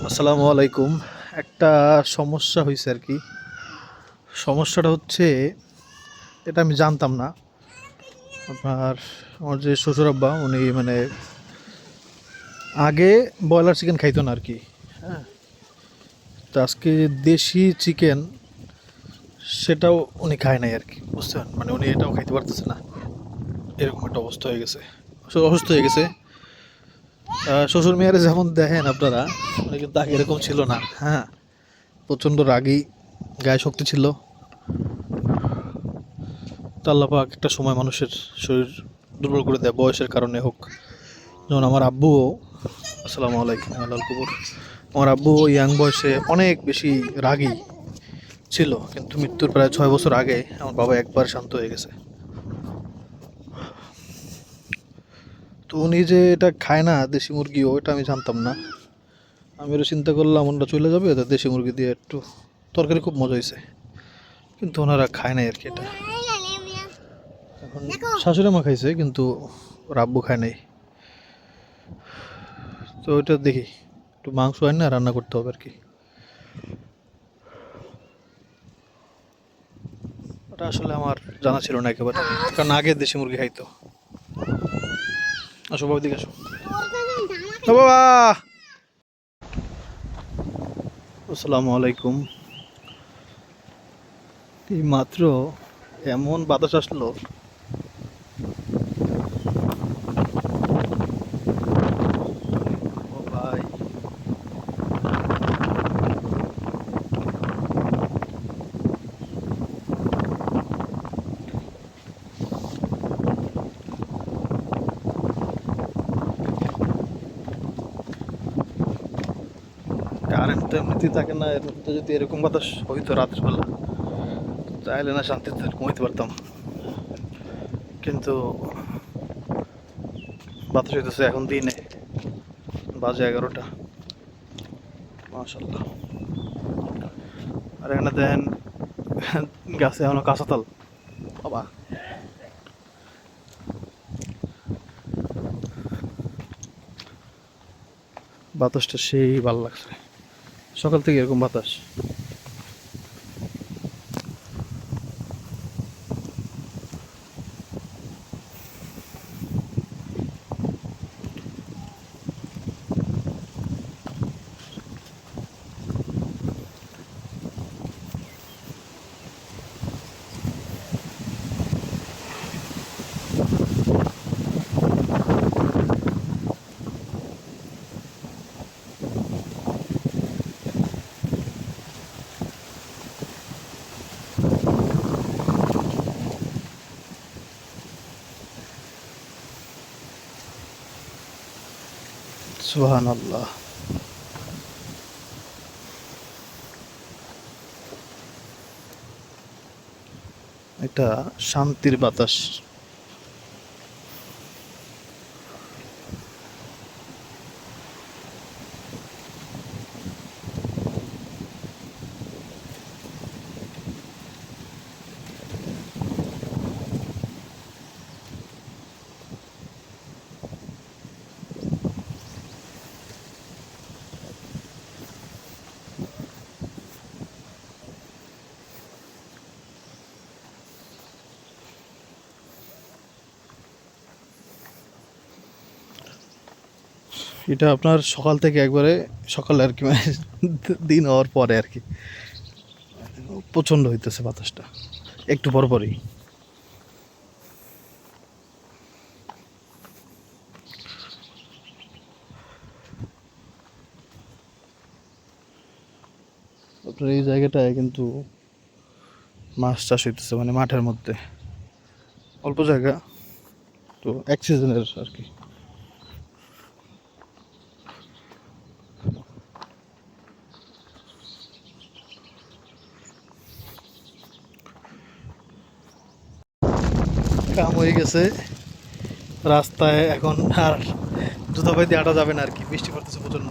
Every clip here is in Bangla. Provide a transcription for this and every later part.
আসসালামু আলাইকুম। একটা সমস্যা হইছে আরকি। সমস্যাটা হচ্ছে এটা আমি জানতাম না। আপনার আমার যে শ্বশুর-আব্বা উনি মানে আগে ব্রয়লার চিকেন খাইতো না আরকি। হ্যাঁ? তো আজকে দেশি চিকেন সেটাও উনি খায় নাই আরকি। বুঝছেন? মানে উনি এটাও খাইতে পারতেছে না। এরকম একটা অবস্থা হয়ে গেছে। অসুস্থ হয়ে গেছে। শ্বশুর মিয়ারে যেমন দেখেন আপনারা, উনি কিন্তু আগে এরকম ছিল না। হ্যাঁ? প্রচণ্ড রাগী, গায়ে শক্তি ছিল। তো আল্লাহ পাক একটা সময় মানুষের শরীর দুর্বল করে দেয় বয়সের কারণে হোক। যেমন আমার আব্বুও, আসসালামু আলাইকুম আল্লাহ কবুর, আমার আব্বু ইয়াং বয়সে অনেক বেশি রাগী ছিল, কিন্তু মৃত্যুর প্রায় 6 বছর আগে আমার বাবা একবার শান্ত হয়ে গেছে। তো উনি যে এটা খায় না দেশি মুরগিও, এটা আমি জানতাম না। আমি ওরা চিন্তা করলাম ওনারা চলে যাবে, তো দেশি মুরগি দিয়ে একটু তরকারি খুব মজা হয়েছে, কিন্তু ওনারা খায় নাই আর কি এটা। এখন শাশুড়ি মা খাইছে, কিন্তু ওর আব্বু খায় নাই। তো ওইটা দেখি একটু মাংস আনি না রান্না করতে হবে আর কি। ওটা আসলে আমার জানা ছিল না একেবারে, কারণ আগে দেশি মুরগি খাইতো। আসো বাবা, দিকে আসো। ও বাবা, আসসালামু আলাইকুম। এই মাত্র এমন বাতাস আসলো, ও ভাই। কারেন্ট তো এমনিতেই থাকে না, এর মধ্যে যদি এরকম বাতাস হইতো রাতের বেলা, তাইলে না শান্তিতে ঘুমাইতে পারতাম। কিন্তু বাতাস হইতেছে এখন দিনে, বাজে 11টা। মাশাল্লাহ। আর এখানে দেখেন গাছে এখনো কাঁচা তাল, বাবা। বাতাসটা সেই ভালো লাগছে, সকাল থেকে এরকম বাতাস। সুবহানাল্লাহ। এটা শান্তির বাতাস। এটা আপনার সকাল থেকে একবারে সকালে আর কি, মানে দিন হওয়ার পরে আর কি প্রচণ্ড হইতেছে বাতাসটা একটু পর পরই। আপনার এই জায়গাটায় কিন্তু মাছ চাষ হইতেছে, মানে মাঠের মধ্যে অল্প জায়গা, তো এক সিজনের আর কি। কাম হয়ে গেছে রাস্তায়, এখন আর জুতা পাই দিয়ে হাঁটা যাবে না আর কি, বৃষ্টি পড়তেছে প্রচণ্ড।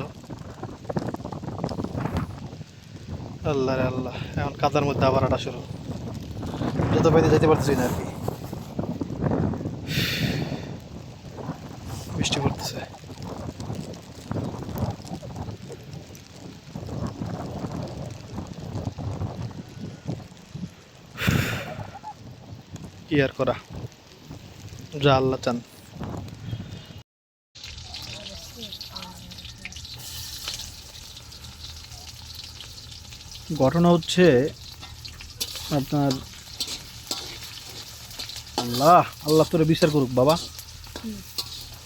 আল্লাহ রে আল্লাহ, এখন কাদার মধ্যে আবার হাঁটা শুরু, জুতা পাই দিয়ে যেতে পারতেছি না আর কি, বৃষ্টি পড়তেছে। আর করা, যা আল্লাহ চান। ঘটনা হচ্ছে আপনার, আল্লাহ আল্লাহ তোরে বিচার করুক বাবা।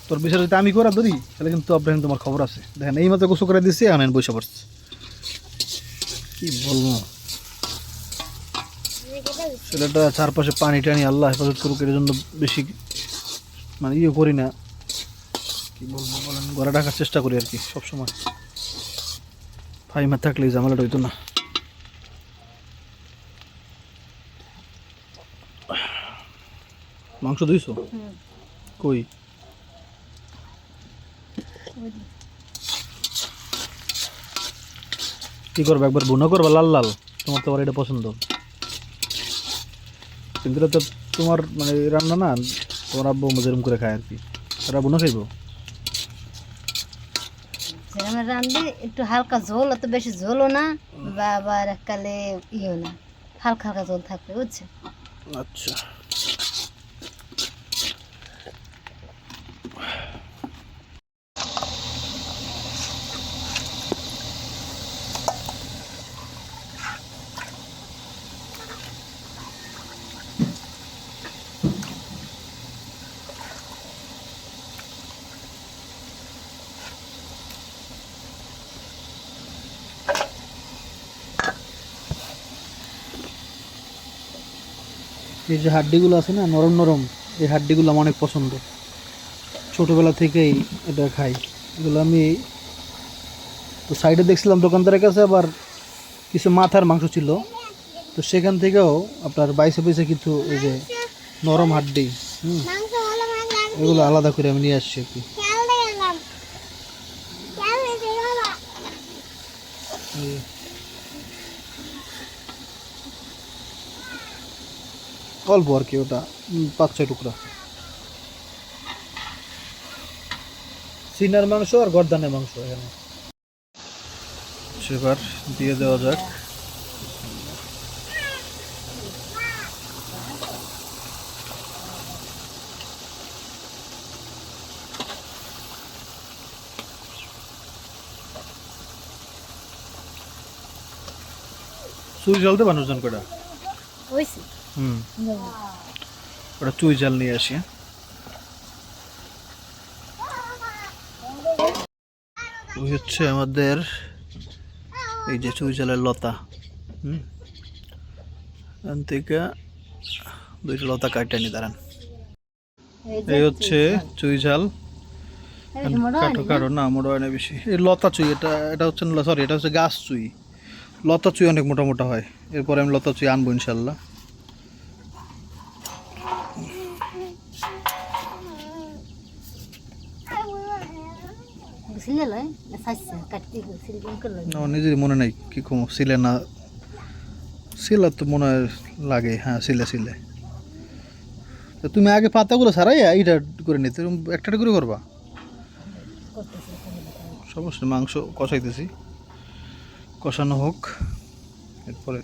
তোর বিচার যদি আমি করা ধরি তাহলে কিন্তু আপনার তোমার খবর আছে। দেখেন এই মাত্র গোসল করে দিচ্ছি, আনেন বসে পড়ছে। কি বলবো, ছেলেটা চারপাশে পানি টানি আল্লাহ হেফাজত করুক, এর জন্য বেশি মানে ইয়ে করি না। কি বলবো বলেন, ঘরে রাখার চেষ্টা করি আর কি সবসময়। ফাইমা থাকলে এই ঝামেলাটা হইতো না। মাংস দিয়েছো কই? কি করবে, একবার ভুনা করবে লাল লাল? তোমার তো আবার এটা পছন্দ, কিন্তু এটা তো তোমার মানে রান্না না, তোমার আব্বু যেরকম করে খায় আর কি। তারা ভুনা খাইবো? রান্ধলে একটু হালকা ঝোল, অত বেশি ঝোলও না বা আবার এককালে ইয়েও না, হালকা হালকা ঝোল থাকবে, বুঝছো? আচ্ছা, এই যে হাড্ডিগুলো আছে না নরম নরম, এই হাড্ডিগুলো আমার অনেক পছন্দ। ছোটোবেলা থেকেই এটা খাই। এগুলো আমি তো সাইডে দেখছিলাম দোকানদারের কাছে, আবার কিছু মাথার মাংস ছিল, তো সেখান থেকেও আপনার বাইসে পয়সা কিছু এই যে নরম হাড্ডি, এগুলো আলাদা করে আমি নিয়ে আসছি আর কি। এই অল্প আর কি, ওটা 5-6 টুকরা। সিনার মাংস আর গর্দানের মাংস এখানে। এবার দিয়ে দেওয়া যাক। চুই জালতে মানুষজন কটা? ওটা চুই জাল নিয়ে আসি। ওই হচ্ছে আমাদের এই যে চুই জালের লতা। এখান থেকে 2টা লতা কাটে নি, দাঁড়ান। এই হচ্ছে চুই ঝাল। কাটো কাটো না, মোটা হয় না বেশি। এই লতা চুই, এটা হচ্ছে না, সরি এটা হচ্ছে গাছ চুই। লতা চুই অনেক মোটা মোটা হয়। এরপরে আমি লতা চুই আনবো ইনশাল্লাহ। নিজের মনে নাই কি কম সিলে না, সিলা তো মনে হয় লাগে। হ্যাঁ সিলে সিলে। তো তুমি আগে পাতাগুলো ছাড়াই এইটা করে নিতে, একটা করে করবা। সমস্যা, মাংস কষাইতেছি, কষানো হোক, এরপরে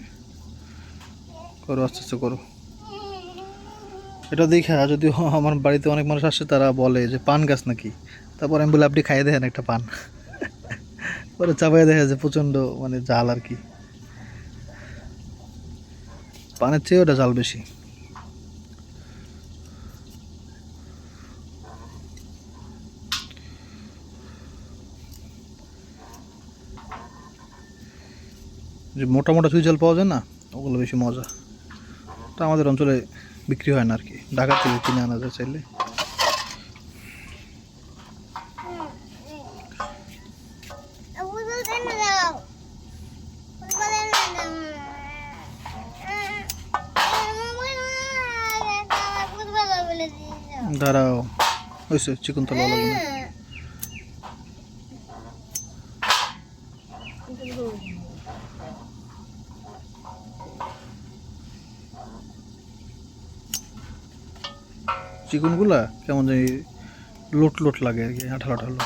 করো, আস্তে আস্তে করো। এটা দেখা যদি আমার বাড়িতে অনেক মানুষ আসে, তারা বলে যে পান গাছ নাকি। তারপর আমি বলে আপনি খাইয়ে দেখেন একটা পান। পরে চাপাই দেখা যে প্রচণ্ড মানে জাল আর কি, পানের চেয়ে ওটা জাল বেশি। যে মোটা মোটা চুই জাল পাওয়া যায় না, ওগুলো বেশি মজা। তা আমাদের অঞ্চলে বিক্রি হয় না আর কি, ঢাকা থেকে কিনে আনা যায় চাইলে। দাঁড়াও, হয়েছে চিকন তলা লাগবে না। চিকনগুলা কেমন জানি লোট লোট লাগে আর কি, আঠালো আঠালো।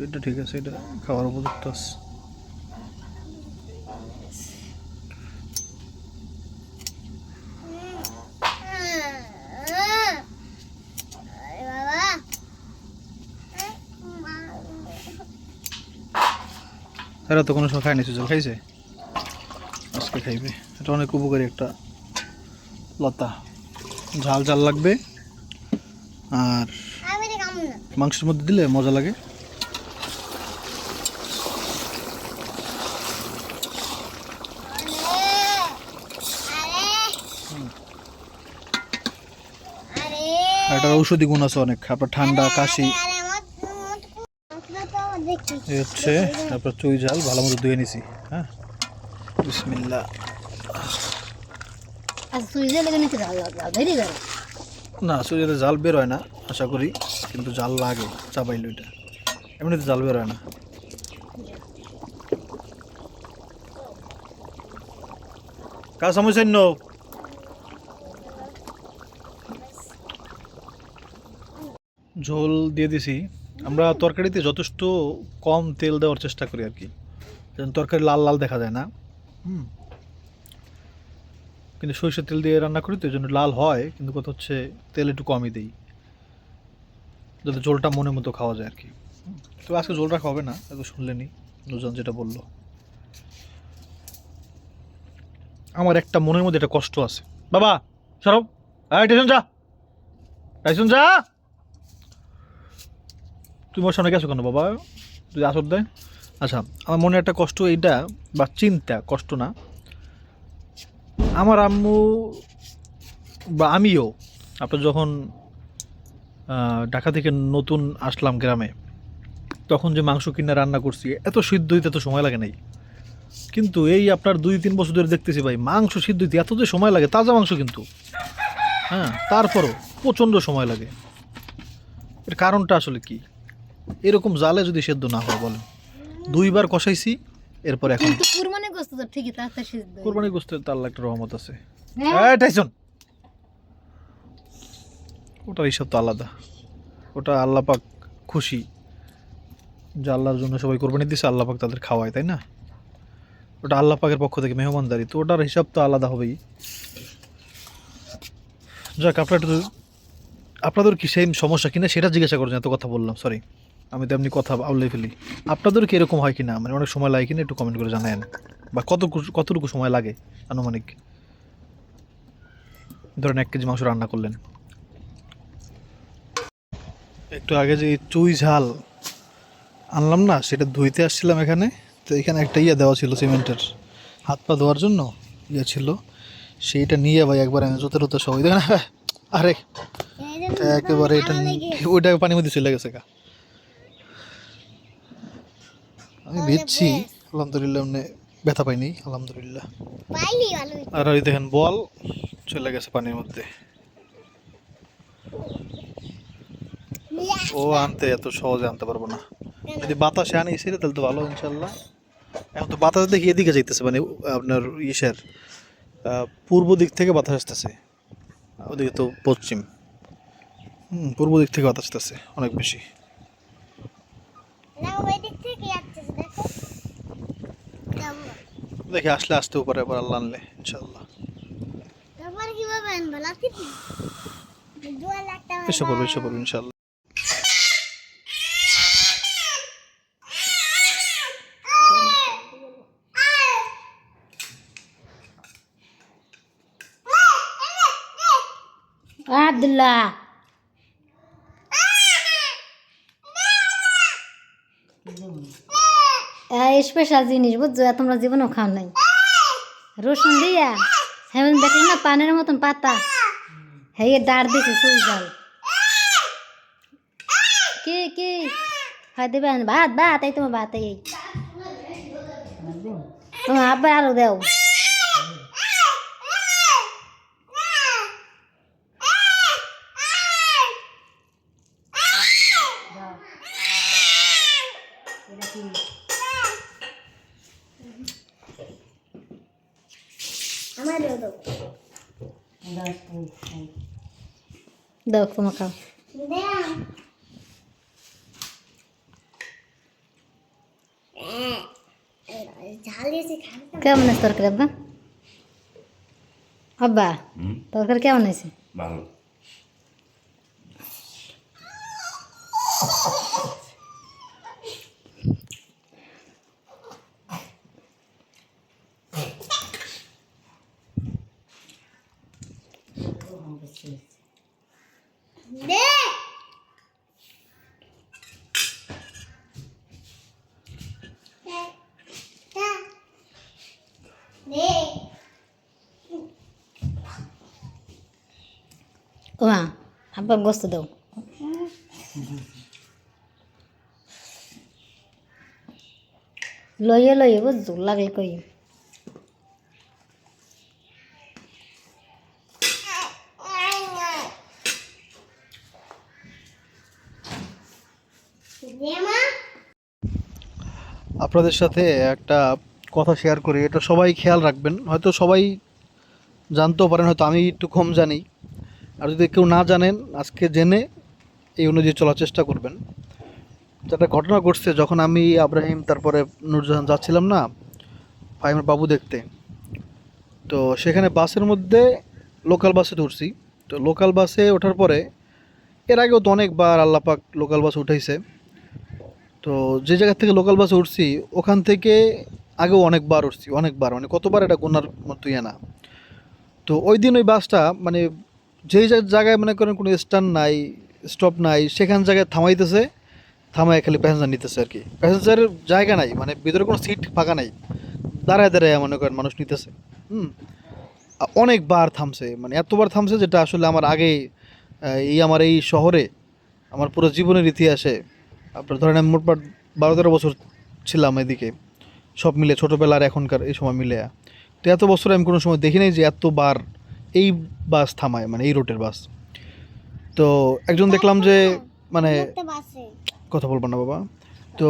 এটা ঠিক আছে, এটা খাওয়ার উপযুক্ত আছে। এরা তো কোনো সময় খায়নি, সুজল খাইছে, আজকে খাইবে। এটা অনেক উপকারী একটা লতা, ঝাল ঝাল লাগবে আর মাংসের মধ্যে দিলে মজা লাগে। আর এটার ঔষধি গুণ আছে অনেক, আপনার ঠান্ডা কাশি এই হচ্ছে। তারপর চুই ঝাল ভালো মতো ধুয়ে নিছি। হ্যাঁ, বিসমিল্লাহ। না, চুইতে জাল বের হয় না আশা করি, কিন্তু জাল লাগে চাবাইল, এটা এমনিতে জাল বের হয় না। কাজ সমস্যা ঝোল দিয়ে দিছি। আমরা তরকারিতে যথেষ্ট কম তেল দেওয়ার চেষ্টা করি আর কি, যেন তরকারি লাল লাল দেখা যায় না। কিন্তু সরিষার তেল দিয়ে রান্না করি তো এই জন্য লাল হয়, কিন্তু কথা হচ্ছে তেল একটু কমই দিই, যাতে ঝোলটা মনের মতো খাওয়া যায় আর কি। তো আজকে ঝোল রাখা হবে না, এত শুনলেনি নুজান যেটা বললো। আমার একটা মনের মধ্যে একটা কষ্ট আছে। বাবা সরব, টাইসন যা, টাইসন যা, তুমি ওর সামনে গেছো কেন বাবা, তুই আসর দেয়। আচ্ছা, আমার মনে একটা কষ্ট এইটা, বা চিন্তা, কষ্ট না, আমার আম্মু বা আমিও আপনার যখন ঢাকা থেকে নতুন আসলাম গ্রামে, তখন যে মাংস কিনে রান্না করছি, এত সিদ্ধ হইতে এত সময় লাগে নাই। কিন্তু এই আপনার 2-3 বছর ধরে দেখতেছি ভাই, মাংস সিদ্ধ হইতে এত যে সময় লাগে, তাজা মাংস কিন্তু, হ্যাঁ, তারপরও প্রচণ্ড সময় লাগে। এর কারণটা আসলে কি? এরকম জালে যদি সেদ্ধ না হয় বলেন, 2বার কষাইছি, এরপর এখন কুরবানি গোশত তো ঠিকই তাতে সিদ্ধ। কুরবানি গোশতের তার একটা রহমত আছে। হ্যাঁ। টাইসন, ওটার হিসাব তো আলাদা, ওটা আল্লাহ পাক খুশি যে আল্লাহর জন্য সবাই কোরবানি দিচ্ছে, আল্লাহ পাক তাদের খাওয়ায়, তাই না? ওটা আল্লাহ পাকের পক্ষ থেকে মেহমানদারি, তো ওটার হিসাব তো আলাদা হবেই। যাক, আপনাদের কি সেম সমস্যা কিনা সেটা জিজ্ঞাসা করছেন, এত কথা বললাম, সরি, আমি তো এমনি কথা আউলে ফেলি। আপনাদের কি এরকম হয় কিনা, মানে অনেক সময় লাগে কিনা একটু কমেন্ট করে জানায়েন, বা কতটুকু সময় লাগে আনুমানিক? ধরেন 1 কেজি মাংস রান্না করলেন, একটু আগে যে চুই ঝাল আনলাম না, সেটা ধুইতে আসছিলাম এখানে, তো এখানে একটা দেওয়া ছিল সিমেন্টের, হাত পা ধোয়ার জন্য ছিল, সেইটা নিয়ে ভাই একবার আমি জোতে রোতে সবাই দেখেন, আরে একেবারে এটা ওইটা পানির মধ্যে চলে গেছে গা। আমি ভিজছি, আলহামদুলিল্লাহ, এমনি ব্যথা পাইনি আলহামদুলিল্লাহ। আর ওই দেখেন বল চলে গেছে পানির মধ্যে। ও আনতে এত সহজে আনতে পারবো না, যদি বাতাসে আনিয়েছিল তাহলে তো ভালো ইনশাল্লাহ। এখন তো বাতাস দেখি এদিকে যাইতেছে, মানে আপনার ইসের পূর্ব দিক থেকে বাতাস আসতেছে, ওদিকে তো পশ্চিম, পূর্ব দিক থেকে বাতাস আসতেছে অনেক বেশি। দেখি আসলে আসতেও পারে, আবার আল্লাহ আনলে ইনশাল্লাহ এসে পড়বে ইনশাল্লাহ। আব্দুল্লাহ স্পেশাল জিনিস বুঝছো, তোমরা জীবনেও খাও নাই। রসুন দিয়া হেমন দেখলে না পানের মতন পাতা, হ্যাঁ ডার দিছে চুই ঝাল। কি হয় দেবেন? ভাত এই তোমার ভাত, এই তোমার আব্বা আরো দেও। দাও তোমার খাও। কেমন আছে তরকারি আব্বা? আব্বা তরকারি কেমন আছে? ভালো। ও মা আব্বা গোস্ত দাও। লইয়ে লইয়ে বুঝছো লাগে কই। আপনাদের সাথে একটা কথা শেয়ার করি, এটা সবাই খেয়াল রাখবেন। হয়তো সবাই জানতেও পারেন, হয়তো আমি একটু কম জানি। আর যদি কেউ না জানেন, আজকে জেনে এই অনুযায়ী চলার চেষ্টা করবেন। যেটা ঘটনা ঘটছে, যখন আমি আব্রাহিম তারপরে নূরজাহান যাচ্ছিলাম না ফাইমের বাবু দেখতে, তো সেখানে বাসের মধ্যে লোকাল বাসে উঠছি। তো লোকাল বাসে ওঠার পরে এর আগেও তো অনেকবার আল্লাপাক লোকাল বাস উঠাইছে। তো যে জায়গা থেকে লোকাল বাসে উঠছি ওখান থেকে আগেও অনেকবার উঠছি, অনেকবার, মানে কতবার এটা গোনার মতো ইয়ে না। তো ওই দিন ওই বাসটা মানে যেই জায়গায় মনে করেন কোনো স্ট্যান্ড নাই, স্টপ নাই, সেখান জায়গায় থামাইতেছে, থামায় খালি প্যাসেঞ্জার নিতেছে আর কি। প্যাসেঞ্জারের জায়গা নাই, মানে ভিতরে কোনো সিট ফাঁকা নাই, দাঁড়ায় দাঁড়ায় মনে করেন মানুষ নিতেছে। অনেকবার থামছে, মানে এতবার থামছে যেটা আসলে আমার আগে আমার এই শহরে আমার পুরো জীবনের ইতিহাসে আপনার ধরেন আমি মোটমাট 12-13 বছর ছিলাম এদিকে, সব মিলে ছোটোবেলার এখনকার এই সময় মিলে। তো এত বছর আমি কোনো সময় দেখি নাই যে এতবার এই বাস থামায়, মানে এই রুটের বাস। তো একজন দেখলাম যে মানে কথা বলবো না বাবা, তো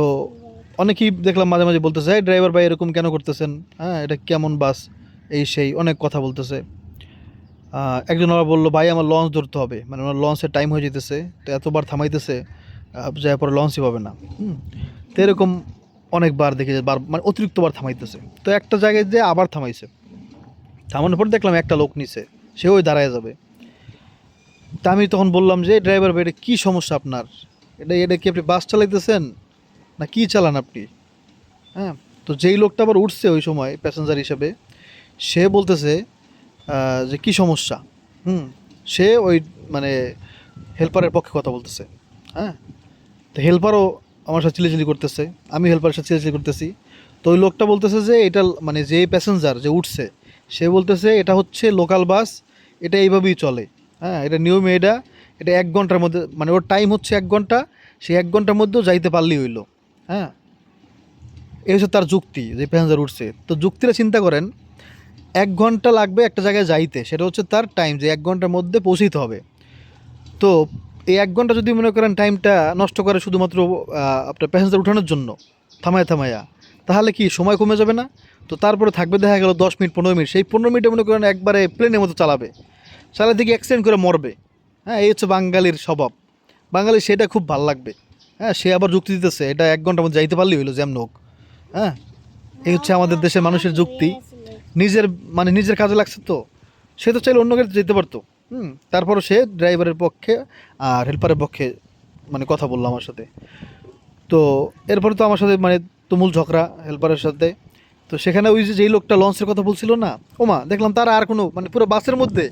অনেকেই দেখলাম মাঝে মাঝে বলতেছে, ড্রাইভার ভাই এরকম কেন করতেছেন, হ্যাঁ এটা কেমন বাস, এই সেই অনেক কথা বলতেছে। একজন আবার বললো, ভাই আমার লঞ্চ ধরতে হবে, মানে ওনার লঞ্চের টাইম হয়ে যেতেছে, তো এতবার থামাইতেছে, যাওয়ার পরে লঞ্চই পাবে না। তো এরকম অনেকবার দেখি যে মানে অতিরিক্তবার থামাইতেছে। তো একটা জায়গায় যে আবার থামাইছে, থামানোর পর দেখলাম একটা লোক নিচে, সে ওই দাঁড়ায় যাবে। তা আমি তখন বললাম যে ড্রাইভার ভাই এটা কী সমস্যা আপনার, এটা কি আপনি বাস চালাইতেছেন না কি চালান আপনি? হ্যাঁ, তো যেই লোকটা আবার উঠছে ওই সময় প্যাসেঞ্জার হিসেবে, সে বলতেছে যে কি সমস্যা। সে ওই মানে হেল্পারের পক্ষে কথা বলতেছে। হ্যাঁ, তো হেল্পারও আমার সাথে চিলিচিলি করতেছে, আমি হেল্পারের সাথে চিলিচিলি করতেছি। তো ওই লোকটা বলতেছে যে এটা মানে যে প্যাসেঞ্জার যে উঠছে, সে বলতেছে এটা হচ্ছে লোকাল বাস, এটা এইভাবেই চলে। হ্যাঁ, এটা নিয়মে, এটা 1 ঘন্টার মধ্যে, মানে ওর টাইম হচ্ছে 1 ঘন্টা, সে 1 ঘন্টার মধ্যেও যাইতে পারলেই হইলো। হ্যাঁ, এই হচ্ছে তার যুক্তি যে প্যাসেঞ্জার উঠছে। তো যুক্তিটা চিন্তা করেন, 1 ঘন্টা লাগবে একটা জায়গায় যাইতে, সেটা হচ্ছে তার টাইম যে 1 ঘন্টার মধ্যে পৌঁছতে হবে। তো এই 1 ঘন্টা যদি মনে করেন টাইমটা নষ্ট করে শুধুমাত্র আপনার প্যাসেঞ্জার উঠানোর জন্য থামায়া, তাহলে কি সময় কমে যাবে না? তো তারপরে থাকবে দেখা গেল 10 মিনিট 15 মিনিট, সেই 15 মিনিটে মনে করেন একবারে প্লেনের মতো চালাবে দিকে অ্যাক্সিডেন্ট করে মরবে। হ্যাঁ, এই হচ্ছে বাঙালির স্বভাব, বাঙালি সেটা খুব ভালো লাগবে। হ্যাঁ, সে আবার যুক্তি দিতেছে এটা 1 ঘন্টার মধ্যে যাইতে পারলেই হইলো যেমন হোক। হ্যাঁ, এই হচ্ছে আমাদের দেশের মানুষের যুক্তি। নিজের কাজে লাগছে, তো সে তো চাইলে অন্য গাড়িতে যেতে পারতো। তারপরও সে ড্রাইভারের পক্ষে আর হেল্পারের পক্ষে মানে কথা বললো আমার সাথে। তো এরপরে তো আমার সাথে মানে তুমুল ঝগড়া হেল্পারের সাথে। তো সেখানে ওই যে যেই লোকটা লঞ্চের কথা বলছিল না, ওমা দেখলাম তারা আর কোনো মানে পুরো বাসের মধ্যে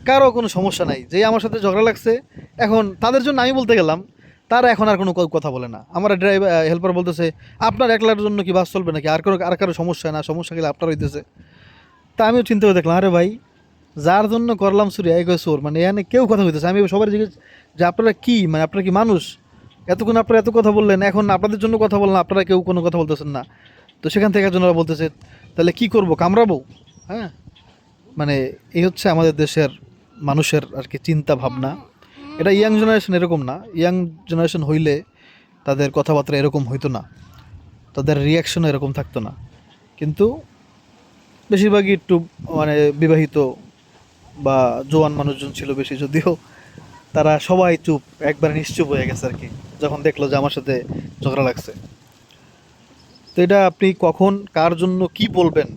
কারো কোনো সমস্যা নাই, যেই আমার সাথে ঝগড়া লাগছে এখন তাদের জন্য আমি বলতে গেলাম, তারা এখন আর কোনো কথা বলে না। আমার ড্রাইভার হেল্পার বলতেছে আপনার একলার জন্য কি বাস চলবে নাকি, আর কারো সমস্যা না, সমস্যা গেলে আপনার হইতেছে। তা আমিও চিন্তা করে দেখলাম, আরে ভাই যার জন্য করলাম চুরি এই চোর, মানে এখানে কেউ কথা হইতেছে। আমি সবার জিজ্ঞেস যে আপনারা কি, মানে আপনারা কি মানুষ, এতক্ষণ আপনারা এত কথা বললেন, এখন আপনাদের জন্য কথা বললাম, আপনারা কেউ কোনো কথা বলতেছেন না। তো সেখান থেকে একজন ওরা বলতেছে তাহলে কি করব, কামড়াবো? হ্যাঁ, মানে এই হচ্ছে আমাদের দেশের মানুষের আর কি চিন্তা ভাবনা। এটা ইয়াং জেনারেশন এরকম না, ইয়াং জেনারেশন হইলে তাদের কথাবার্তা এরকম হইতো না, তাদের রিয়াকশনও এরকম থাকতো না। কিন্তু বেশিরভাগই একটু মানে বিবাহিত বা জোয়ান মানুষজন ছিল বেশি, যদিও তারা সবাই চুপ, একবারে নিশ্চুপ হয়ে গেছে আর কি, যখন দেখলো যে আমার সাথে ঝগড়া লাগছে। তো এটা আপনি কখন কার জন্য কি বলবেন,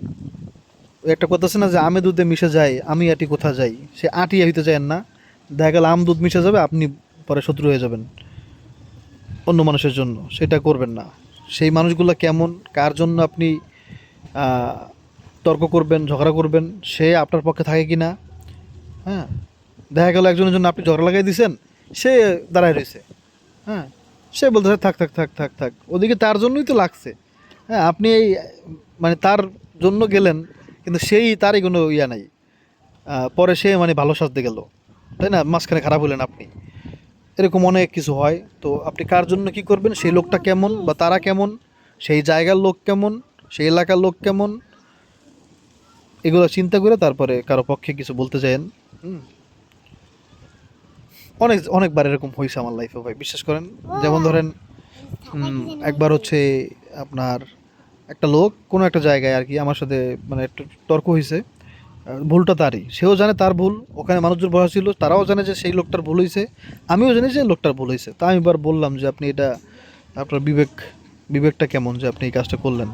ওই একটা কথা আছে না যে আমে দুধে মিশে যায় আমি আটি কোথা যাই, সে আটি হইতে চায় না, দেখা গেল আম দুধ মিশে যাবে, আপনি পরে শত্রু হয়ে যাবেন অন্য মানুষের জন্য, সেটা করবেন না। সেই মানুষগুলো কেমন, কার জন্য আপনি তর্ক করবেন, ঝগড়া করবেন, সে আপনার পক্ষে থাকে কি না। হ্যাঁ, দেখা গেল একজনের জন্য আপনি ঝগড়া লাগাই দিয়েছেন, সে দাঁড়ায় রয়েছে। হ্যাঁ, সে বলতেছে থাক থাক থাক থাক থাক, ওদিকে তার জন্যই তো লাগছে। হ্যাঁ, আপনি এই মানে তার জন্য গেলেন, কিন্তু সেই তারই কোনো ইয়া নাই। পরে সে মানে ভালো সাজতে গেল, তাই না? মাঝখানে খারাপ হলেন আপনি। এরকম অনেক কিছু হয়। তো আপনি কার জন্য কি করবেন, সেই লোকটা কেমন বা তারা কেমন, সেই জায়গার লোক কেমন, সেই এলাকার লোক কেমন, এগুলো চিন্তা করে তারপরে কারো পক্ষে কিছু বলতে চাইেন। হুম। অনেক অনেকবার এরকম হয়েছে আমার লাইফে ভাই, বিশ্বাস করেন। যেমন ধরেন একবার হচ্ছে আপনার একটা লোক কোনো একটা জায়গায় আর কি আমার সাথে মানে একটু তর্ক হয়েছে। ভুলটা তারই, সেও জানে তার ভুল, ওখানে মানুষজন বসা ছিল, তারাও জানে যে সেই লোকটার ভুল হয়েছে, আমিও জানি যে লোকটার ভুল হয়েছে। তা আমি এবার বললাম যে আপনি এটা, আপনার বিবেকটা কেমন যে আপনি এই কাজটা করলেন?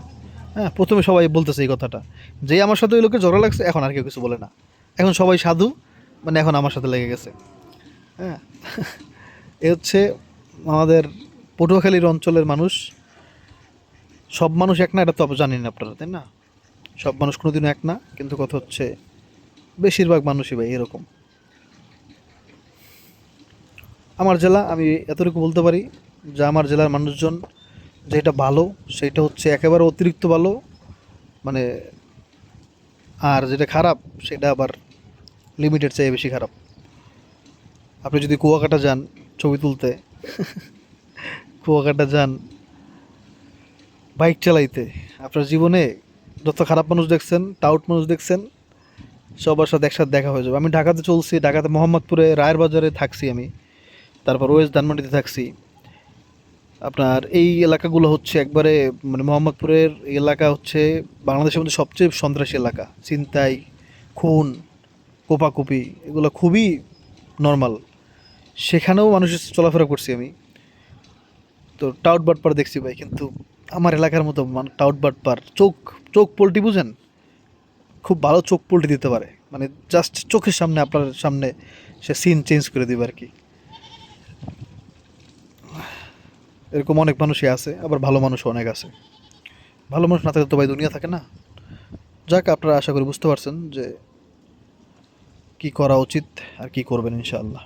হ্যাঁ, প্রথমে সবাই বলতেছে এই কথাটা, যেই আমার সাথে ওই লোকের ঝগড়া লাগছে এখন আর কেউ কিছু বলে না, এখন সবাই সাধু, মানে এখন আমার সাথে লেগে গেছে। হ্যাঁ, এ হচ্ছে আমাদের পটুয়াখালীর অঞ্চলের মানুষ। সব মানুষ এক না, এটা তো জানেন আপনারা, তাই না? সব মানুষ কোনোদিনও এক না, কিন্তু কথা হচ্ছে বেশিরভাগ মানুষই ভাই এরকম। আমার জেলা, আমি এতটুকু বলতে পারি যে আমার জেলার মানুষজন যেটা ভালো সেটা হচ্ছে একেবারে অতিরিক্ত ভালো, মানে, আর যেটা খারাপ সেটা আবার লিমিটেড চেয়ে বেশি খারাপ। আপনি যদি কুয়াকাটা যান ছবি তুলতে, কুয়াকাটা যান বাইক চালাইতে, আপনার জীবনে যত খারাপ মানুষ দেখছেন, টাউট মানুষ দেখছেন, সবার সাথে একসাথে দেখা হয়ে যাবে। আমি ঢাকাতে চলছি, ঢাকাতে মোহাম্মদপুরে রায়ের বাজারে থাকছি আমি, তারপর ওয়েস্ট ধানমন্ডিতে থাকছি। আপনার এই এলাকাগুলো হচ্ছে একবারে মানে মোহাম্মদপুরের এই এলাকা হচ্ছে বাংলাদেশের মধ্যে সবচেয়ে সন্ত্রাসী এলাকা। ছিনতাই, খুন, কোপাকুপি, এগুলো খুবই নর্মাল। সেখানেও মানুষের চলাফেরা করছি আমি, তো টাউট বাটপার দেখছি ভাই। কিন্তু আমার এলাকার মতো টাউট বাটপার, চোখ চোখ পোল্টি বুঝেন, খুব ভালো চোখ পোল্টি দিতে পারে, মানে জাস্ট চোখের সামনে আপনার সামনে সে সিন চেঞ্জ করে দিবে আর কি। এরকম অনেক মানুষই আছে, আবার ভালো মানুষও অনেক আছে। ভালো মানুষ না থাকলে তো ভাই দুনিয়া থাকে না। যাক, আপনারা আশা করি বুঝতে পারছেন যে কি করা উচিত আর কি করবেন ইনশাআল্লাহ।